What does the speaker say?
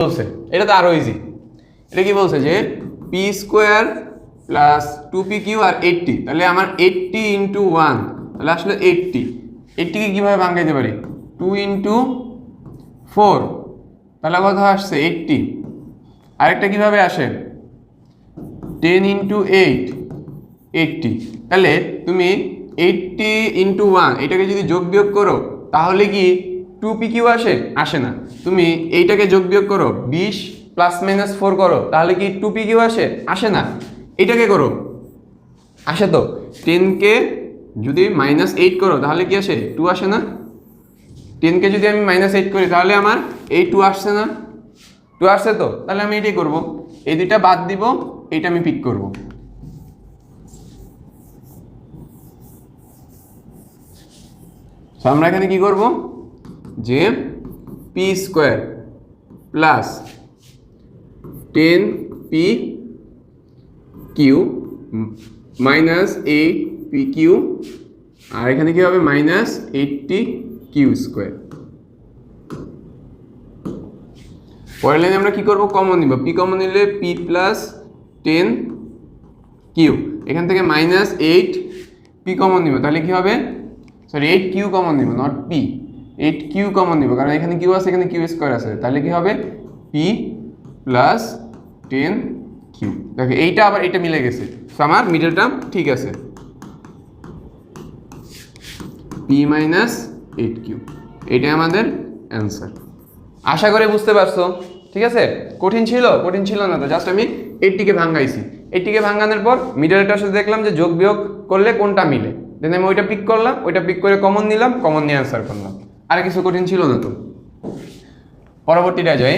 বলছে এটা তো আরো ইজি। এটা কি বলছে যে পি স্কোয়ার প্লাস 2p³ আর 80, তাহলে আমার 80 ইন্টু 1 তাহলে আসলে 80কে কীভাবে ভাঙাইতে পারি 2 ইন্টু 4 তাহলে কত আসছে 80। আরেকটা কিভাবে আসে 10 ইন্টু 8 80, তাহলে তুমি 80 ইন্টু 1 এটাকে যদি যোগ বিয়োগ করো তাহলে কি 2p³ আসে না। তুমি এইটাকে যোগ বিয়োগ করো 20 প্লাস মাইনাস 4 করো তাহলে কি 2p³ আসে না। এটাকে করো আসে তো। 10কে যদি -8 করো তাহলে কি আসে 2 আসে না। 10কে যদি আমি -8 করি তাহলে আমার এই 2 আসছে না, 2 আসছে তো। তাহলে আমি এটাই করব, এই দুইটা বাদ দিব, এইটা আমি পিক করব। আমরা এখানে কি করব যে p² plus 10p³ minus 8p³ আর এখানে কি হবে -80q²। পরের লাইনে আমরা কি করব কমন নিব, p কমন নিলে p প্লাস 10q, এখান থেকে -8p কমন নিব তাহলে কি হবে, সরি 8q কমন নিব নট p, 8q কমন নিব কারণ এখানে q আছে এখানে q² আছে, তাহলে কি হবে p প্লাস 10q। দেখো এইটা আবার এটা মিলে গেছে, সো আমার মিডল টার্ম ঠিক আছে p মাইনাস 8q, এটাই আমাদের অ্যান্সার। আশা করে বুঝতে পারছো, ঠিক আছে। কঠিন ছিল না তো, জাস্ট আমি 80কে ভাঙাইছি। 80কে ভাঙানোর পর মিডলটার সাথে দেখলাম যে যোগ বিয়োগ করলে কোনটা মিলে, দেন আমি ওইটা পিক করলাম, ওইটা পিক করে কমন নিলাম, কমন নিয়ে অ্যান্সার করলাম। আর কিছু কঠিন ছিল না তো। পরবর্তীটা যাই।